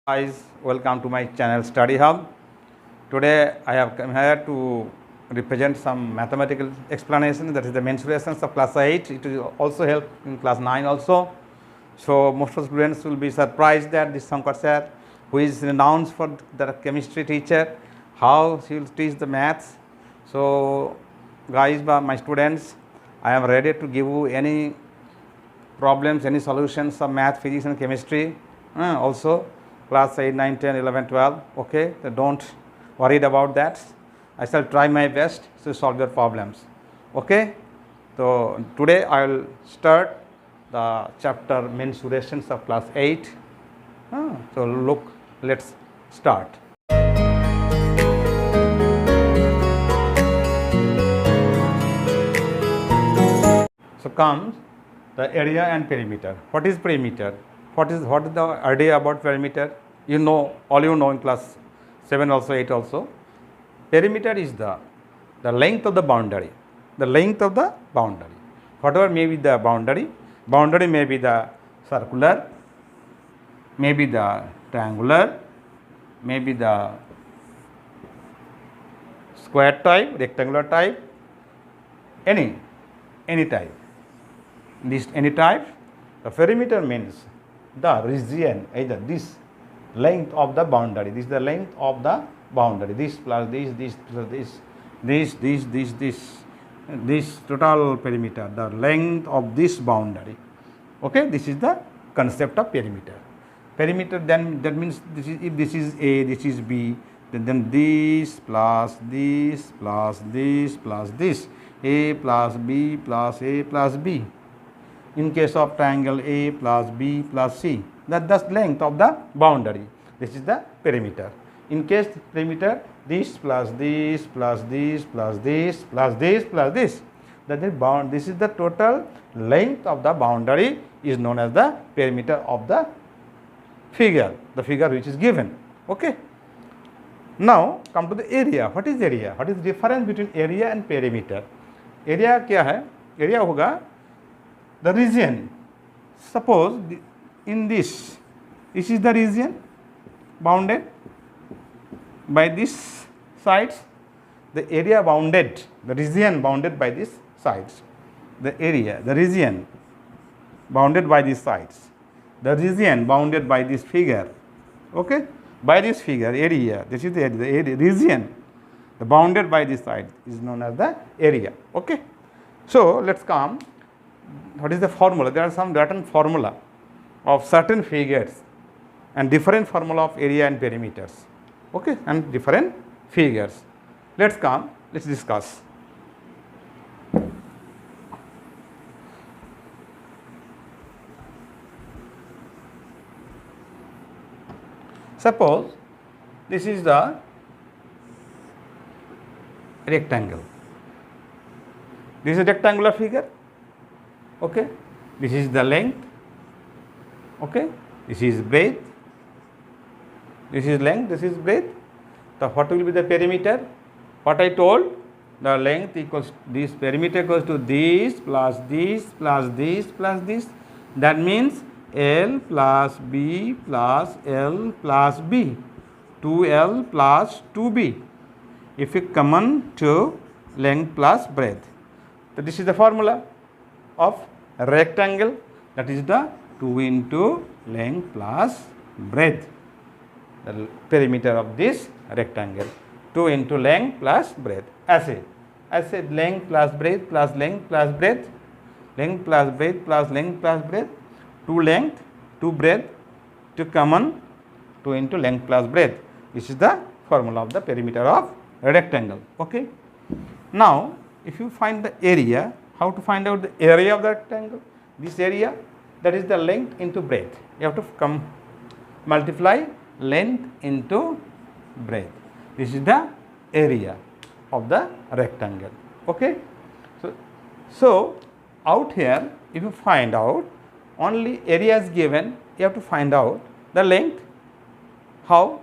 Guys, welcome to my channel Study Hub. Today I have come here to represent some mathematical explanation, that is the mensurations of class 8. It will also help in class 9 also. So most of the students will be surprised that this Shankar sir, who is renowned for the chemistry teacher, how he will teach the maths. So guys, my students, I am ready to give you any problems, any solutions of math, physics and chemistry also class 8, 9, 10, 11, 12. Okay, so don't worried about that. I shall try my best to solve your problems. Okay, so today I will start the chapter mensurations of class 8. So look, let's start. So comes the area and perimeter. What is perimeter? What is the idea about perimeter? You know, all you know in class 7 also, 8 also. Perimeter is the length of the boundary. The length of the boundary. Whatever may be the boundary may be the circular, may be the triangular, may be the square type, rectangular type, any type. This any type. The perimeter means the region, either this length of the boundary. This is the length of the boundary. This plus this plus this total perimeter, the length of this boundary. Okay, this is the concept of perimeter. Perimeter, then that means this is, if this is A, this is B, then this plus this plus this plus this, A plus B plus A plus B. In case of triangle A plus B plus C, that's the length of the boundary. This is the perimeter. In case perimeter, this plus this plus this plus this plus this plus this, that is bound. This is the total length of the boundary is known as the perimeter of the figure, the figure which is given. Okay. Now come to the area. What is area? What is the difference between area and perimeter? Area क्या है? Area होगा the region. Suppose in this is the region bounded by these sides. The area bounded, the region bounded by these sides. The area, the region bounded by these sides. The region bounded by this figure. Okay, by this figure, area. This is the area, the region, the bounded by this side is known as the area. Okay, so let's come. What is the formula? There are some certain formula of certain figures and different formula of area and perimeters. Okay, and different figures. Let's come, let's discuss. Suppose this is the rectangle. This is a rectangular figure. Okay, this is the length. Okay, this is breadth. This is length, this is breadth. So what will be the perimeter? What I told, the length equals this, perimeter equals to this plus this plus this plus this. That means L plus B plus L plus B, 2L plus 2B. If you common to length plus breadth. So this is the formula of a rectangle, that is the 2 into length plus breadth, the perimeter of this rectangle, 2 into length plus breadth. I said length plus breadth plus length plus breadth, length plus breadth plus length plus breadth, 2 length, 2 breadth, 2 common, 2 into length plus breadth. This is the formula of the perimeter of a rectangle. Okay. Now, if you find the area, how to find out the area of the rectangle? This area, that is the length into breadth. You have to multiply length into breadth. This is the area of the rectangle. Okay. So out here, if you find out only area is given, you have to find out the length. How?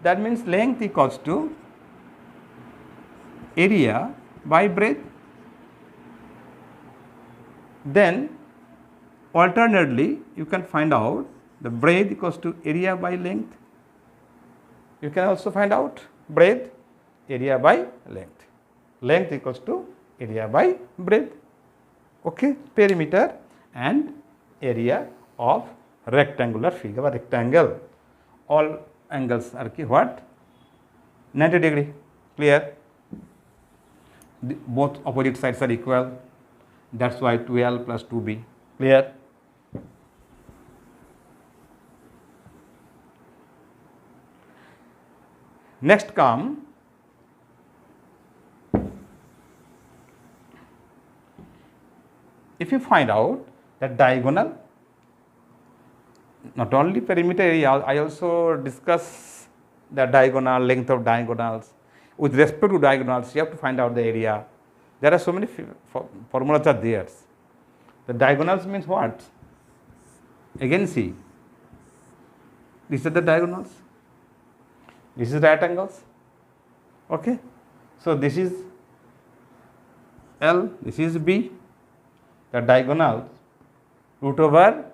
That means length equals to area by breadth. Then alternately you can find out the breadth equals to area by length. you can also find out breadth, area by length. Length equals to area by breadth. Okay, perimeter and area of rectangular figure or rectangle. All angles are what? 90 degree. Clear? Both opposite sides are equal. That's why 2L plus 2B. Clear? Next come if you find out that diagonal, not only perimeter area, I also discuss the diagonal, length of diagonals. With respect to diagonals, you have to find out the area. There are so many formulas are there. The diagonals means what? Again see, these are the diagonals. This is right angles. Okay. So this is L, this is B. The diagonal root over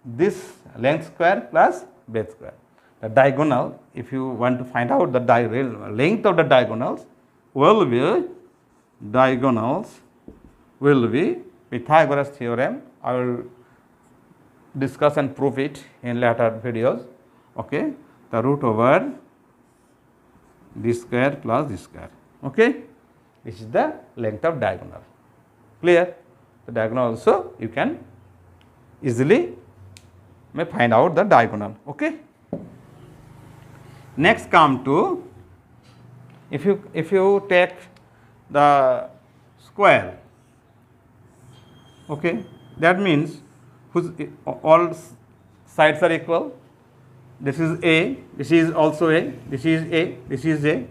this length square plus breadth square. The diagonal, if you want to find out the length of the diagonals, will be Pythagoras theorem. I will discuss and prove it in later videos. Okay, the root over this square plus this square. Okay, this is the length of diagonal. Clear? The diagonal also you can easily may find out the diagonal. Okay. Next come to, if you take the square, okay, that means all sides are equal. This is A, this is also A, this is A, this is A,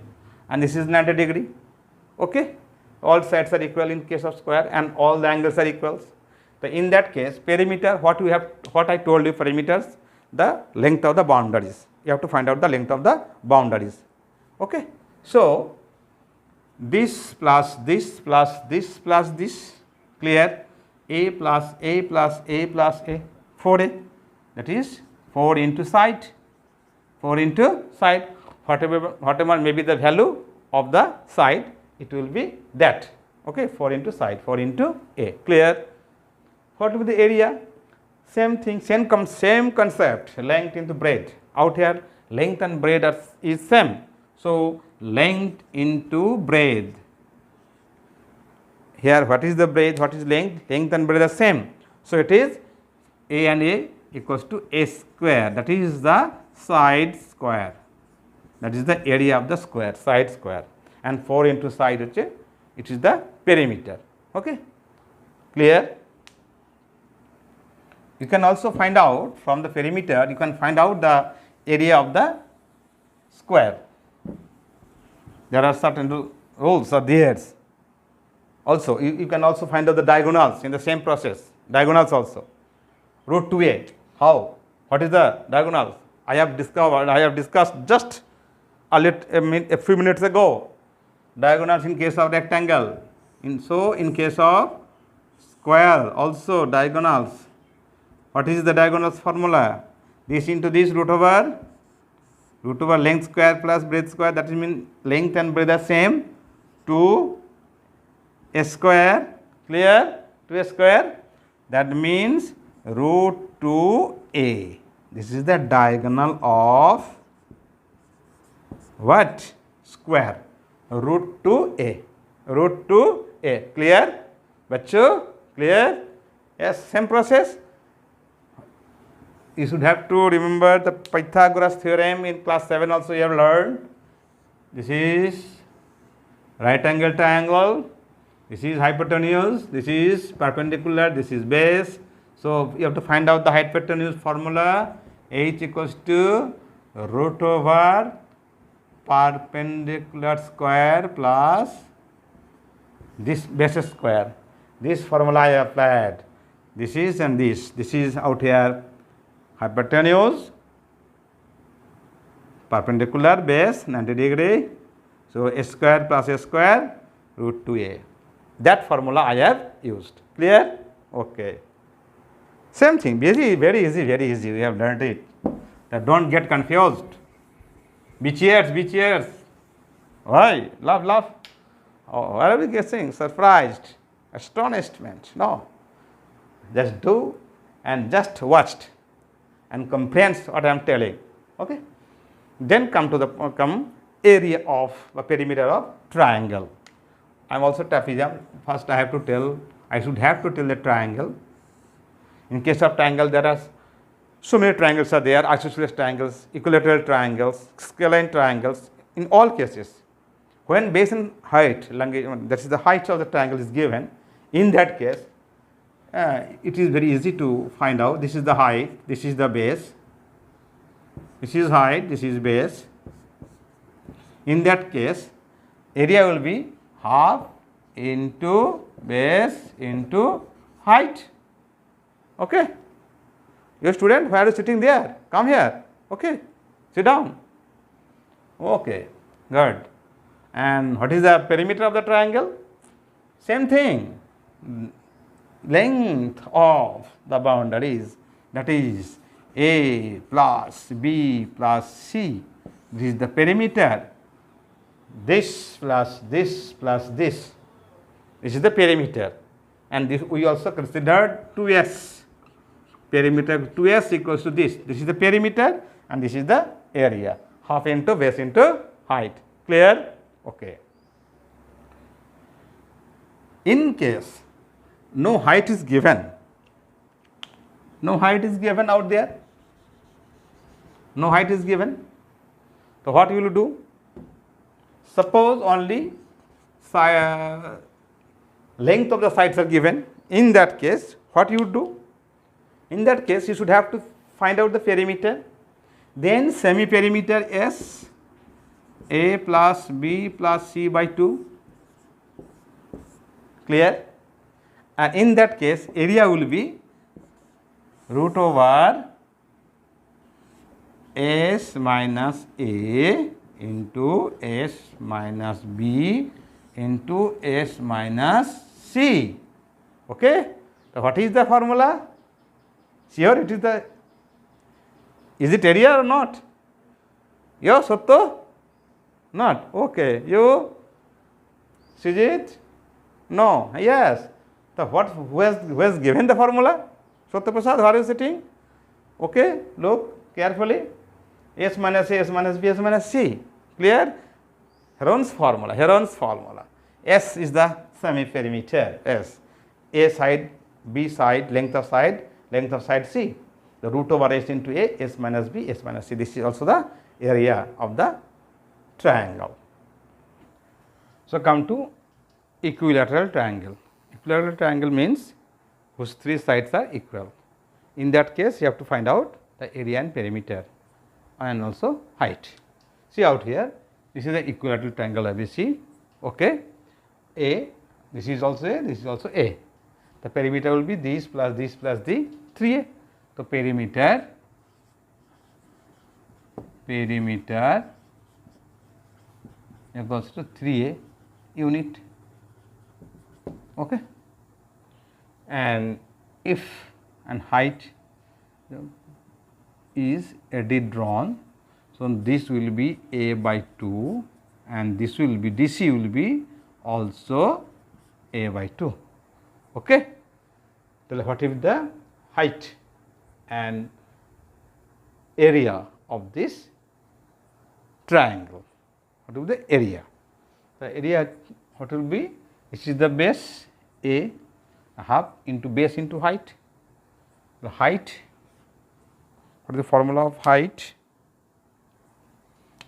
and this is 90 degree. Okay, all sides are equal in case of square, and all the angles are equal. So in that case, perimeter, what I told you, perimeters, the length of the boundaries. You have to find out the length of the boundaries. Okay. So this plus this plus this plus this, clear? A plus A plus A plus A, 4A. That is 4 into side. 4 into side. Whatever may be the value of the side, it will be that. Okay. 4 into side, 4 into A. Clear? What will be the area? Same thing, same concept, length into breadth. Out here, length and breadth is same. So length into breadth. Here, what is the breadth? What is length? Length and breadth are same. So it is A and A equals to A square. That is the side square. That is the area of the square, side square. And 4 into side, it is the perimeter. Okay. Clear? You can also find out from the perimeter, you can find out the area of the square. There are certain rules are there. Also, you can also find out the diagonals in the same process. Diagonals also. Root 2a. How? What is the diagonal? I have discussed just a few minutes ago. Diagonals in case of rectangle. In case of square also diagonals. What is the diagonals formula? This into this root over length square plus breadth square, that means length and breadth are same, 2 a square, clear, 2 a square, that means root 2a. This is the diagonal of what? Square, root 2a, clear? Bachcho, clear? Yes, same process. You should have to remember the Pythagoras theorem in class 7 also you have learned. This is right angle triangle, this is hypotenuse, this is perpendicular, this is base. So you have to find out the hypotenuse formula. H equals to root over perpendicular square plus this base square. This formula I applied. This is and this is out here. Hypotenuse, perpendicular, base 90 degree. So a square plus a square, root 2a. That formula I have used. Clear? Okay. Same thing, very easy, very easy. We have learned it. Don't get confused. Be cheers, be cheers. Why? Laugh, laugh. Oh, what are we guessing? Surprised, astonishment. No. Just do and just watched and comprehends what I am telling. Okay. Then come to the area of the perimeter of triangle. I am also trapezium. First I should have to tell the triangle. In case of triangle, there are so many triangles are there, isosceles triangles, equilateral triangles, scalene triangles. In all cases, when base and height, that is the height of the triangle is given, in that case, it is very easy to find out. This is the height, this is the base, this is height, this is base. In that case, area will be half into base into height. Okay. Your student, where are you sitting there? Come here. Okay. Sit down. Okay. Good. And what is the perimeter of the triangle? Same thing. Length of the boundaries, that is A plus B plus C. This is the perimeter. This plus this plus this. This is the perimeter. And this we also considered 2S. Perimeter 2S equals to this. This is the perimeter and this is the area. Half into base into height. Clear? Okay. In case no height is given, no height is given out there, no height is given, so what you will do? Suppose only length of the sides are given. In that case, what you would do? In that case, you should have to find out the perimeter, then semi-perimeter S, A plus B plus C by 2. Clear? And in that case, area will be root over S minus A into S minus B into S minus C. Okay? So, what is the formula? Sure, it is it area or not? Yes, Satto? Not. Okay. You? Sujit? No. Yes. So, who has given the formula? Satya Prasad, where are you sitting? Okay. Look carefully. S minus A, S minus B, S minus C. Clear? Heron's formula. Heron's formula. S is the semi-perimeter. S. A side, B side, length of side C. The root over S into A, S minus B, S minus C. This is also the area of the triangle. So, come to equilateral triangle. Equilateral triangle means whose three sides are equal. In that case, you have to find out the area and perimeter and also height. See out here, this is the equilateral triangle ABC. Okay. A, this is also A, this is also A. The perimeter will be this plus the 3A. So, perimeter equals to 3A unit. Okay. And if and height is already drawn, so this will be A by 2 and this will be DC will be also A by 2. Okay. So, what is the height and area of this triangle? What will be the area? The area, what will be? This is the base A, half into base into height. The height, what is the formula of height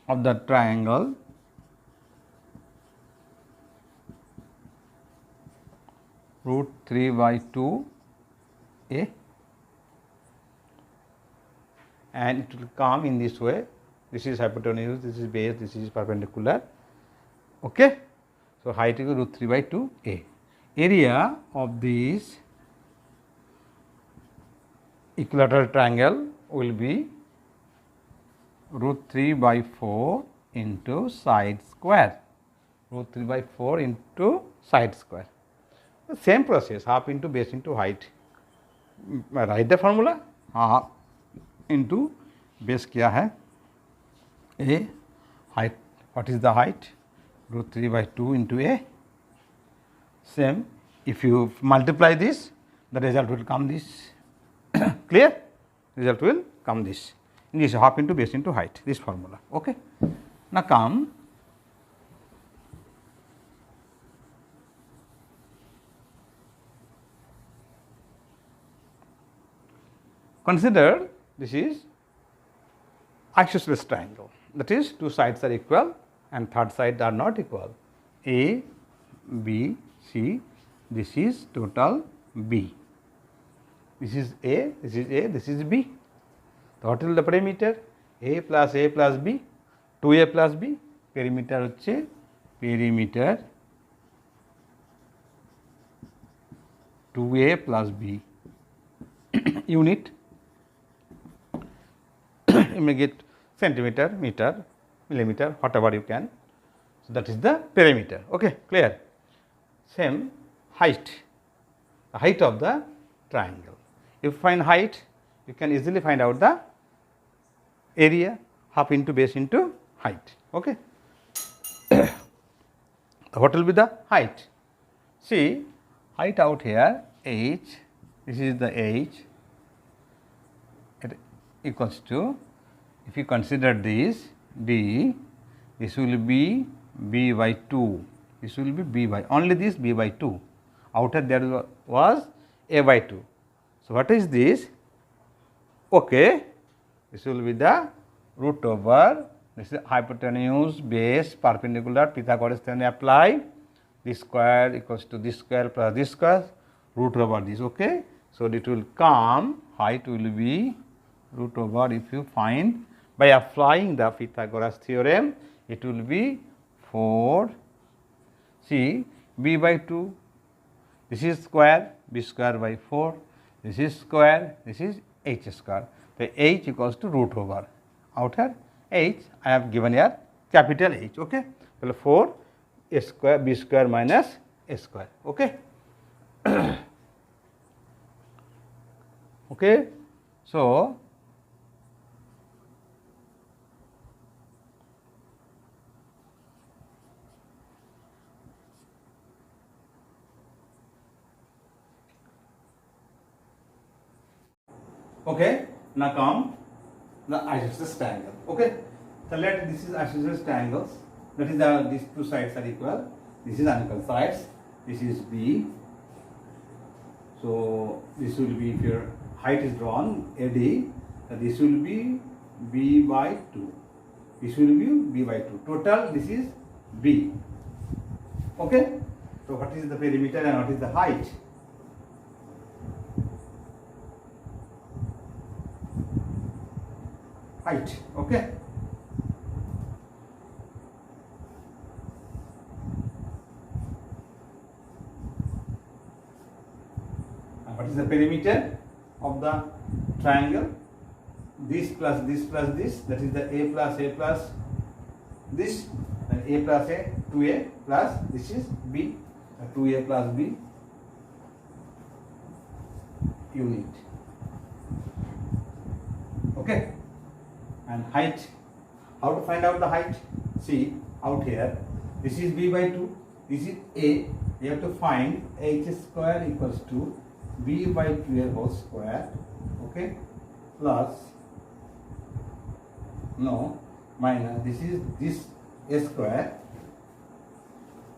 of the triangle? Root 3 by 2 A, and it will come in this way. This is hypotenuse, this is base, this is perpendicular. Okay. So, height is root 3 by 2 A. Area of this equilateral triangle will be root 3 by 4 into side square. Root 3 by 4 into side square. The same process, half into base into height. Write the formula. half into base क्या है A height, what is the height? Root 3 by 2 into a. Same, if you multiply this, the result will come this. Clear? Result will come this. This half into base into height, this formula. Okay. Now come, consider this is isosceles triangle, that is two sides are equal and third side are not equal. A, B, C, this is total B. This is A, this is A, this is B. So what will the perimeter? A plus B, 2A plus B, perimeter হচ্ছে perimeter 2A plus B unit. You may get centimeter, meter, millimeter, whatever you can. So that is the perimeter. Okay, clear? Same height, the height of the triangle. If you find height, you can easily find out the area, half into base into height. Okay. What will be the height? See, height out here h, this is the h, it equals to, if you consider this b, this will be b by 2, this will be b by, only this b by 2, outer there was a by 2. So what is this? Okay, this will be the root over, this is hypotenuse, base, perpendicular, Pythagoras theorem apply, this square equals to this square plus this square, root over this. Okay, so it will come, height will be root over, if you find by applying the Pythagoras theorem, it will be 4, see, b by 2, this is square, b square by 4, this is square, this is h square. So h equals to root over, outer h I have given here capital H. Okay, so 4 a square b square minus a square. Okay. Okay, so okay, now come the isosceles triangle. Okay, so let this is isosceles triangles, that is the these two sides are equal, this is unequal sides, this is B, so this will be, if your height is drawn AD, this will be B by 2, this will be B by 2, total this is B. Okay, so what is the perimeter and what is the height? Height. Okay, and what is the perimeter of the triangle? This plus this plus this, that is the a plus this, and a plus a, 2a plus this is b, 2a plus b unit. Okay, and height, how to find out the height? See, out here, this is b by 2, this is a, you have to find h square equals to b by 2a whole square, okay, plus, no, minus, this is this a square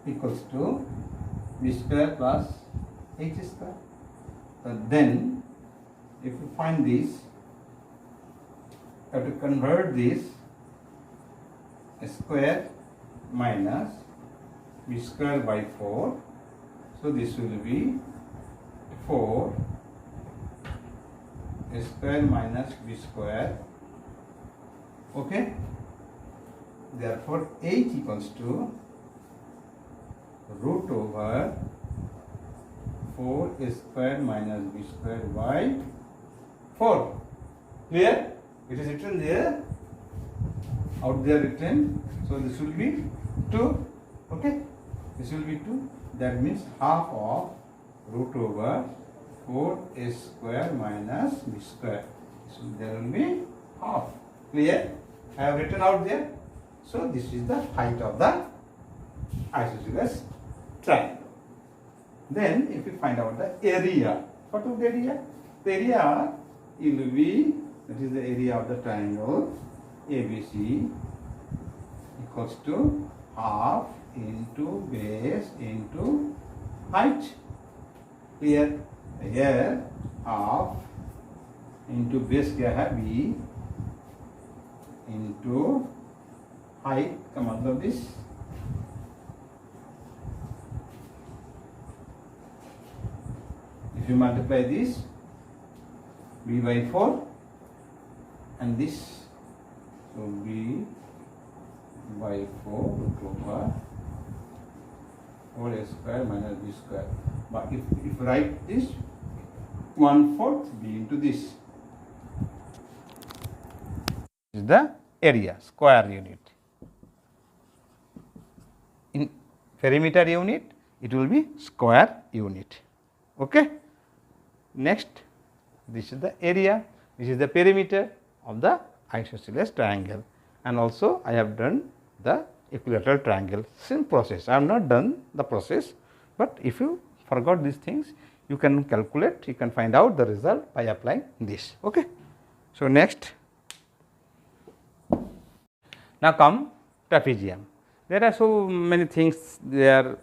equals to b square plus h square. So then, if you find this, you have to convert this square minus b square by 4. So this will be 4 square minus b square. Okay. Therefore, h equals to root over 4 square minus b square by 4. Clear? It is written there, out there written. So this will be 2. Okay, this will be 2. That means half of root over 4 square minus b square. So there will be half. Clear? I have written out there. So this is the height of the isosceles triangle. Then if you find out the area, what is the area? The area will be, that is the area of the triangle ABC equals to half into base into height. Clear? Here half into base क्या है B into height का मतलब this if you multiply this B by 4 and this, so B by 4 root over 4 square minus B square. But if write this 1/4 B into this is the area, square unit. In perimeter unit, it will be square unit. Okay. Next, this is the area, this is the perimeter of the isosceles triangle, and also I have done the equilateral triangle. Same process. I have not done the process, but if you forgot these things, you can calculate, you can find out the result by applying this. Okay. So next, now come trapezium. There are so many things there,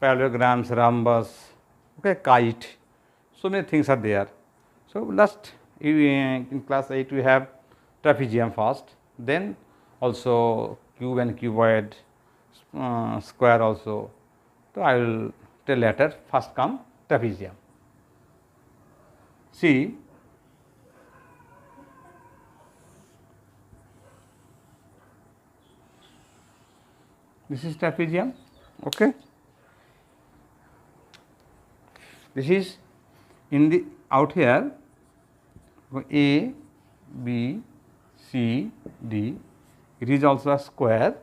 parallelograms, rhombus, okay, kite, so many things are there. So last in class 8 we have trapezium first, then also cube and cuboid, square also. So I will tell later. First come trapezium. See, this is trapezium. Okay. This is in the out here A, B, C, D. It is also a square.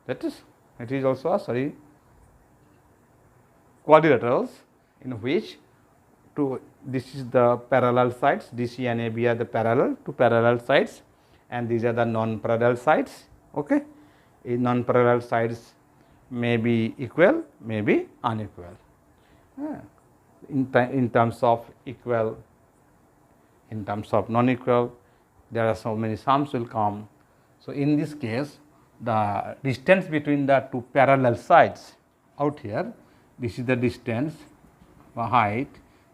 That is, it is also a quadrilaterals in which this is the parallel sides. DC and AB are the parallel to parallel sides, and these are the non-parallel sides. Okay. In non-parallel sides may be equal, may be unequal. In terms of equal, in terms of non-equal, there are so many sums will come. So in this case, the distance between the two parallel sides out here, this is the distance or height,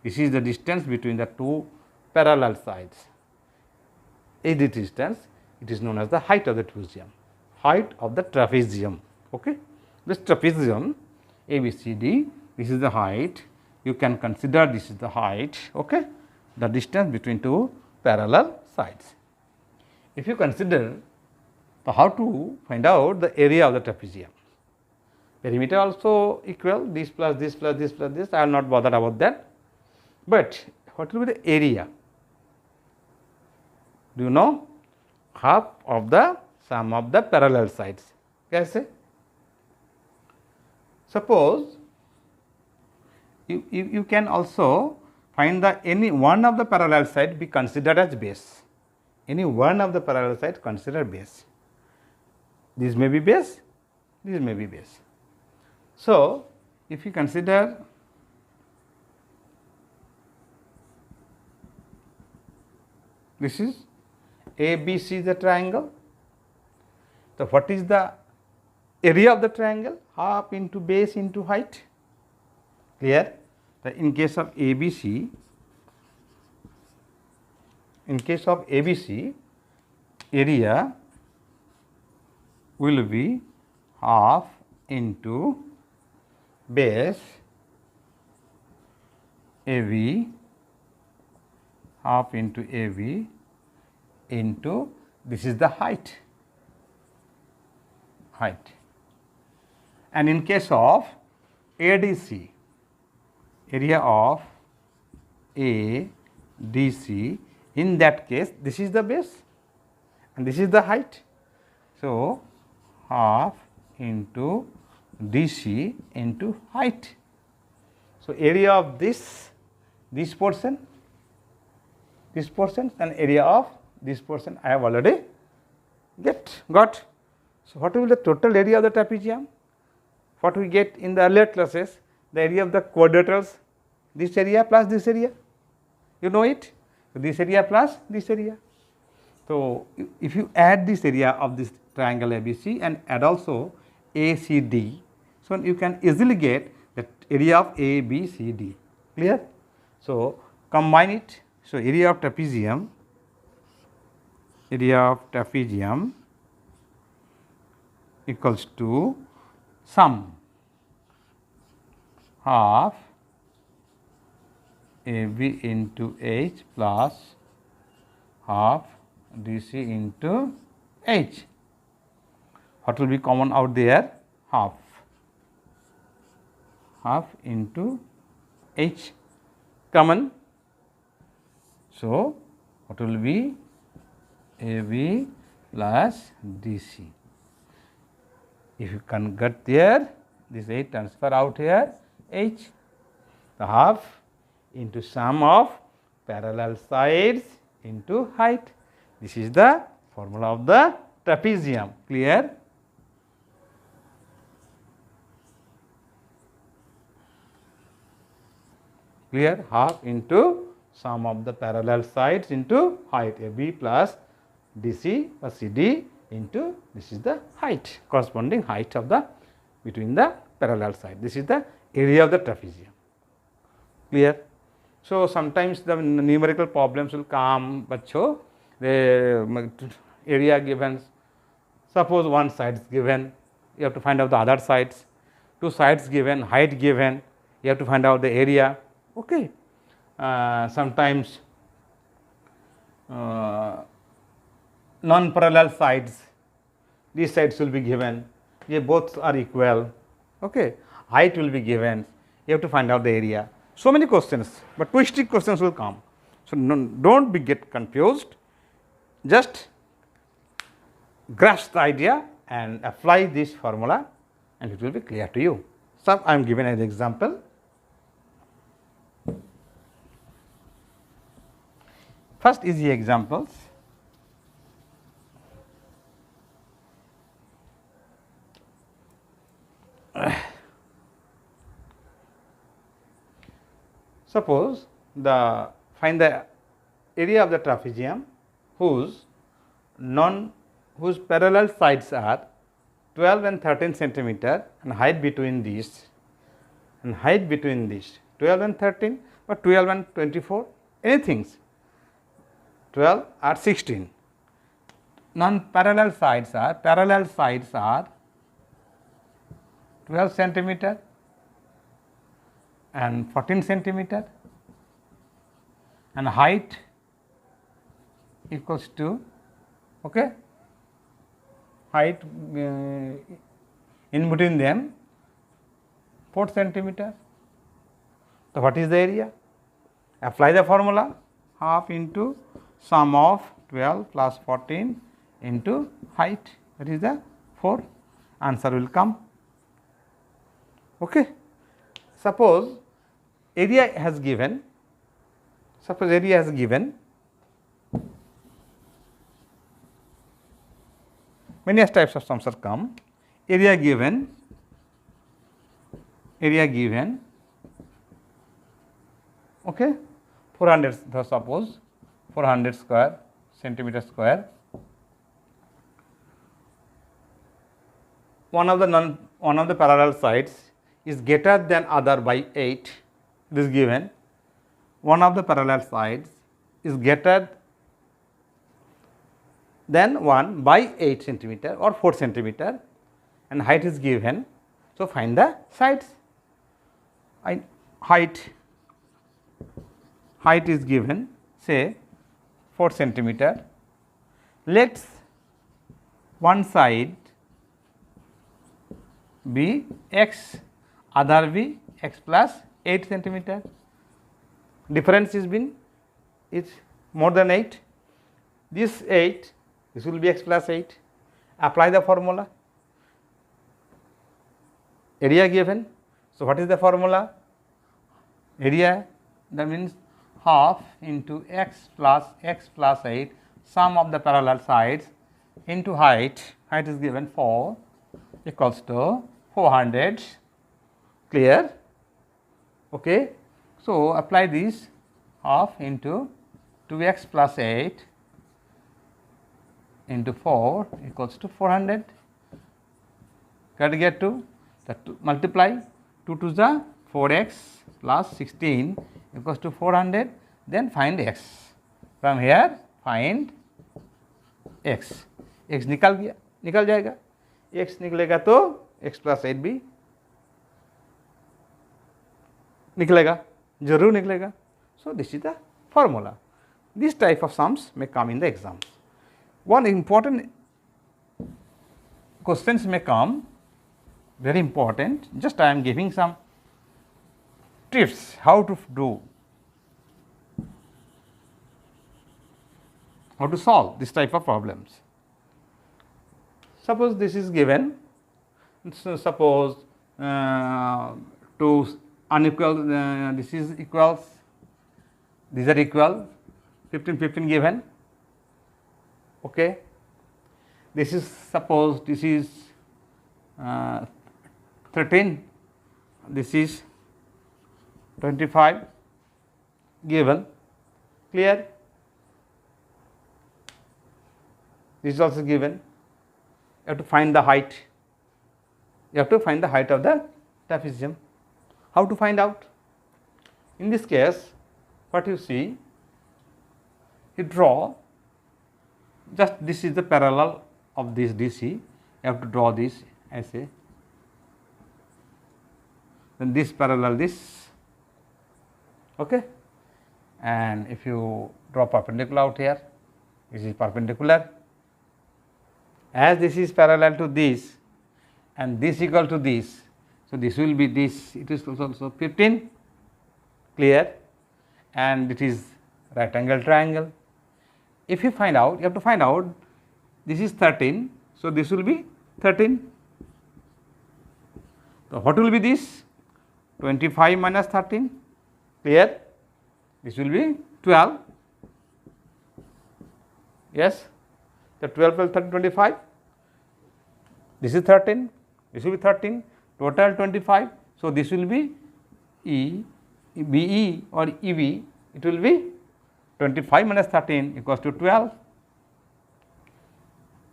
this is the distance between the two parallel sides. Is the distance, it is known as the height of the trapezium. Height of the trapezium. Okay. This trapezium ABCD, this is the height. You can consider this is the height, okay, the distance between two parallel sides. If you consider how to find out the area of the trapezium, perimeter also equal, this plus this plus this plus this, I will not bother about that. But what will be the area? Do you know? Half of the sum of the parallel sides. Kaise? Suppose you can also find the any one of the parallel side be considered as base. Any one of the parallel side considered base. This may be base, this may be base. So if you consider this is ABC the triangle. So what is the area of the triangle? Half into base into height. Clear? In case of ABC, area will be half into base AB, half into AB into this is the height. And in case of ADC, area of ADC, in that case this is the base and this is the height. So half into DC into height. So area of this portion and area of this portion I have already got. So, what will be the total area of the trapezium? What we get in the earlier classes, the area of the quadrilaterals, this area plus this area, you know it. So, this area plus this area. So, if you add this area of this triangle ABC and add also ACD, so you can easily get the area of ABCD, clear. So, combine it. So, area of trapezium equals to sum half AB into H plus half DC into H. What will be common out there? Half into H common. So, what will be AB plus DC. If you can get there, this H transfer out here, H, the half into sum of parallel sides into height. This is the formula of the trapezium, clear? Clear? Half into sum of the parallel sides into height, AB plus DC or CD into, this is the height, corresponding height of the between the parallel side. This is the area of the trapezium, clear. So, sometimes the numerical problems will come, bacho, the area given, suppose one side is given, you have to find out the other sides, two sides given, height given, you have to find out the area, okay. Sometimes non-parallel sides, these sides will be given, they both are equal, okay. Height will be given, you have to find out the area. So many questions, but twisted questions will come. So, don't be get confused, just grasp the idea and apply this formula and it will be clear to you. So, I am giving an example. First easy examples. Suppose find the area of the trapezium whose parallel sides are 12 and 13 centimeter and height between these 12 and 13 or 12 and 24 anything 12 or 16. Non-parallel sides are 12 centimeter and 14 centimeter and height equals to, okay, height in between them 4 centimeter. So, what is the area? Apply the formula, half into sum of 12 plus 14 into height, that is the 4, answer will come, okay. Suppose area has given, many types of sums are come, area given, okay, 400, suppose 400 square centimeter square. One of the parallel sides is greater than other by 8, it is given. One of the parallel sides is greater than 1 by 8 centimeter or 4 centimeter and height is given. So, find the sides. Height is given, say 4 centimeter. Let one side be x, other be x plus 8 centimeter. Difference is more than 8. This 8, this will be x plus 8. Apply the formula. Area given. So, what is the formula? Area, that means half into x plus 8 sum of the parallel sides into height height is given 4 equals to 400, clear. Okay. So, apply this half into 2x plus 8 into 4 equals to 400. Got to get to that, multiply 2 to the 4x plus 16 equals to 400, then find x. From here find x. x निकल जाएगा, x निकलेगा तो x plus 8 भी निकलेगा, जरूर निकलेगा. So this is the formula. This type of sums may come in the exams. One important questions may come, very important. Just I am giving some tips how to do, how to solve this type of problems. Suppose this is given, so suppose two unequal, this is equals, these are equal, 15 15 given. Okay. This is, suppose this is 13, this is 25 given, clear. This is also given. You have to find the height, you have to find the height of the trapezium. How to find out? In this case, what you see, you draw, just this is the parallel of this DC, you have to draw this as a, then this parallel this, okay, and if you draw perpendicular out here, this is perpendicular, as this is parallel to this and this equal to this, so this will be this, it is also 15, clear, and it is right angle triangle. If you find out, you have to find out, this is 13, so this will be 13. So what will be this? 25 minus 13, clear, this will be 12, yes, the 12 plus 13, 25, this is 13, this will be 13, total 25, so this will be BE or EV, it will be 25 minus 13 equals to 12,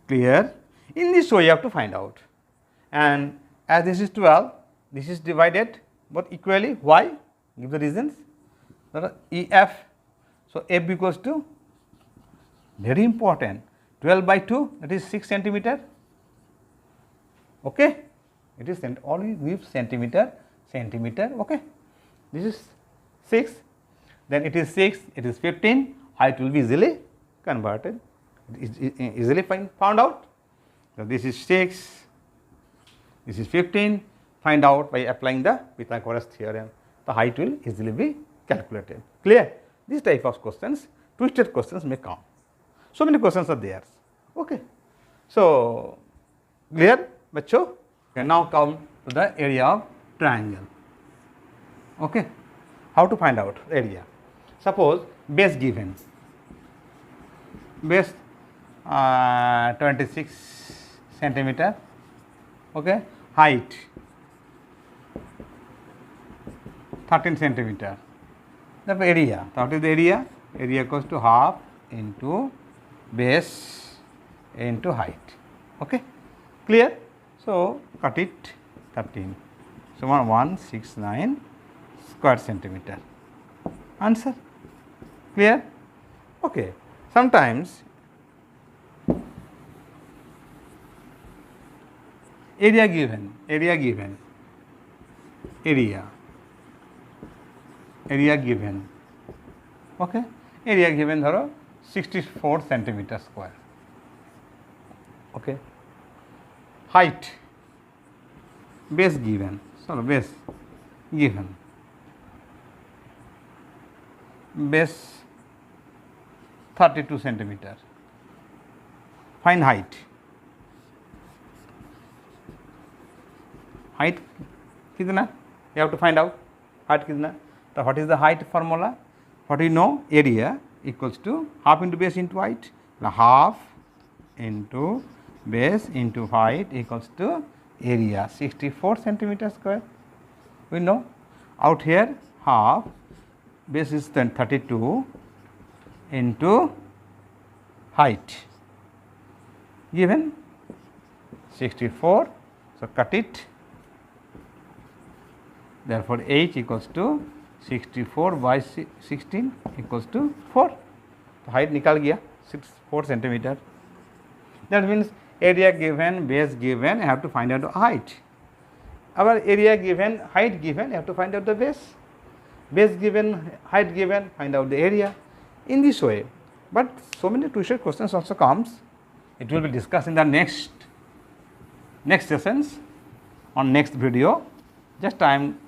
clear. In this way you have to find out, and as this is 12, this is divided both equally. Why? Give the reasons. EF, so F equals to, very important, 12 by 2, that is 6 centimeter, okay, it is always give centimeter, okay, this is 6, then it is 6, it is 15, height will be easily converted, easily found out. So this is 6, this is 15, find out by applying the Pythagoras theorem, the height will easily be calculated, clear. This type of questions, twisted questions may come, so many questions are there, okay. So clear, bachcho? Okay, now come to the area of triangle, okay. How to find out area? Suppose base given, base 26 centimeter, okay, height 13 centimeter, the area, what is the area? Area equals to half into base into height, okay, clear. So cut it 13, so 169 square centimeter, answer, clear, okay. Sometimes area given, area given, okay, area given dharo 64 centimeter square, okay. Height, base given, so base given, base 32 centimeter, find height, height kitna, you have to find out height kitna. So what is the height formula? What do you know? Area equals to half into base into height, half into base into height equals to area 64 centimeter square. We know out here half base is then 32 into height given 64. So, cut it, therefore, h equals to 64 by 16 equals to 4. तो height निकाल गया 4 centimeter. That means area given, base given, I have to find out the height. Our area given, height given, I have to find out the base. Base given, height given, find out the area. In this way, but so many tuition questions also comes. It will be discussed in the next sessions on next video. Just I am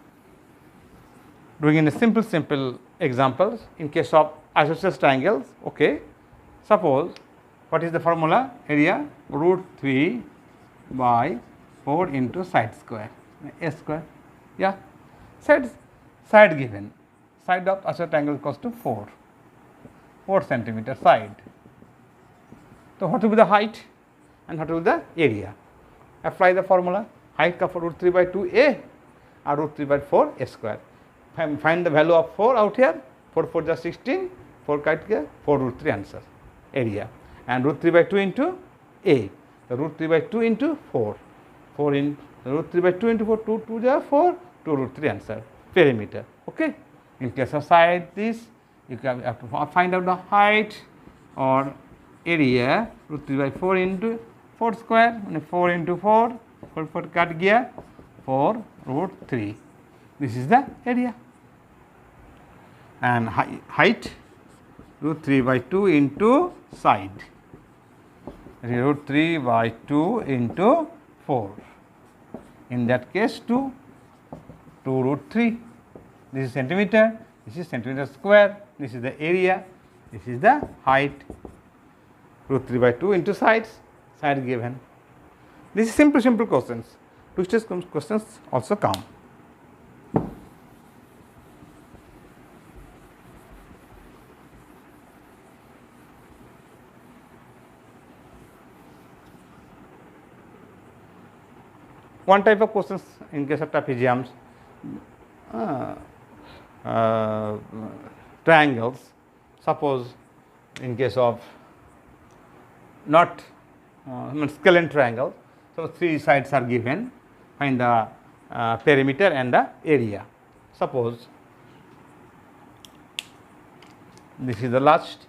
doing in a simple examples in case of isosceles triangles. Okay, suppose what is the formula? Area root 3 by 4 into side square, a square. Yeah, side given, side of isosceles triangle equals to 4 centimeter side. So, what will be the height and what will be the area? Apply the formula, height का root 3 by 2a or root 3 by 4 a square. Find the value of 4 out here, 4 4 is 16, 4 kite के 4 root 3 answer, area, and root 3 by 2 into a, the root 3 by 2 into 4 in root 3 by 2 into 4, 2 2 is 4, 2 root 3 answer, perimeter. Okay. In case of side this, you have to find out the height or area, root 3 by 4 into 4 square, 4 into 4 cut gaya 4 root 3. This is the area. And height root 3 by 2 into side, root 3 by 2 into 4. In that case 2 root 3. This is centimeter, this is centimeter square, this is the area, this is the height, root 3 by 2 into side given. This is simple questions. Twisted questions also come. One type of questions in case of trapeziums, triangles. Suppose in case of not scalene triangle, so 3 sides are given, find the perimeter and the area. Suppose this is the last,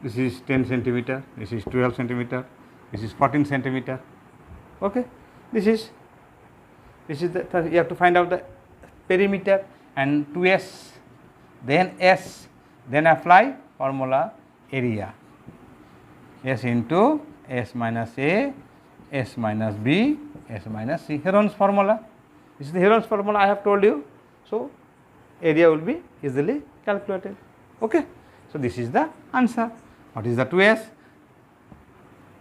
this is 10 centimeter, this is 12 centimeter, this is 14 centimeter. Okay, this is the you have to find out the perimeter and 2s, then s, then apply formula area, s into s minus a, s minus b, s minus c, Heron's formula. This is the Heron's formula I have told you. So, area will be easily calculated. Okay. So, this is the answer. What is the 2s?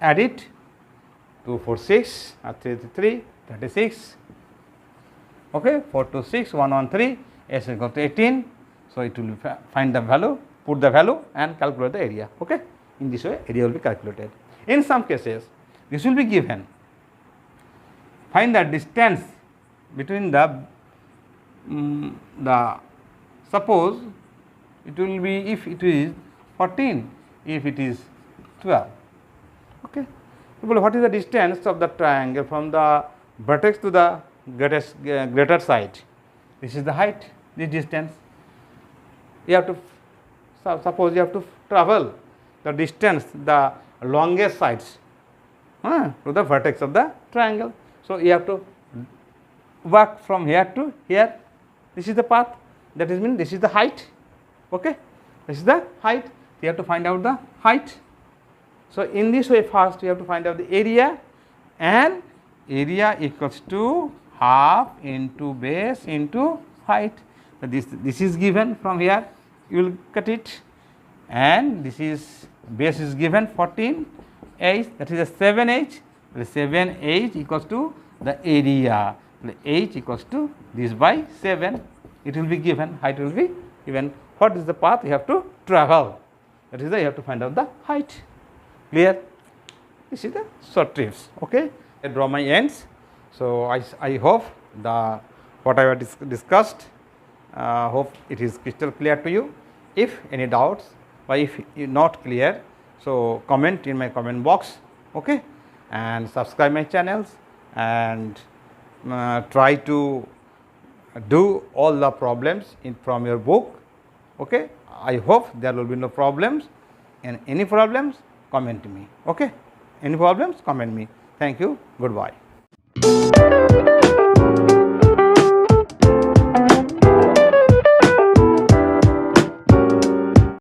Add it, 2 4 6 3 3 36. Okay, 4 2 6 1 1 3, s is equal to 18. So, it will find the value, put the value and calculate the area. Okay. In this way area will be calculated. In some cases this will be given, find the distance between the suppose it will be, if it is 14, if it is 12. Okay. What is the distance of the triangle from the vertex to the greater side? This is the height, this distance. You have to suppose you have to travel the distance, the longest sides to the vertex of the triangle. So, you have to walk from here to here. This is the path, that is mean this is the height. Okay, this is the height. You have to find out the height. So, in this way first you have to find out the area, and area equals to half into base into height. So, this is given from here, you will cut it, and this is base is given 14 h, that is a 7 h. The 7 h equals to the area, the h equals to this by 7. It will be given, height will be given. What is the path you have to travel? That is why you have to find out the height. Clear? This is the short tips. Okay, I draw my ends. So I hope the what I have discussed, hope it is crystal clear to you. If any doubts or if not clear, so comment in my comment box. Okay, and subscribe my channels and try to do all the problems from your book. Okay, I hope there will be no problems, and any problems comment me. Okay, any problems comment me. Thank you. Goodbye.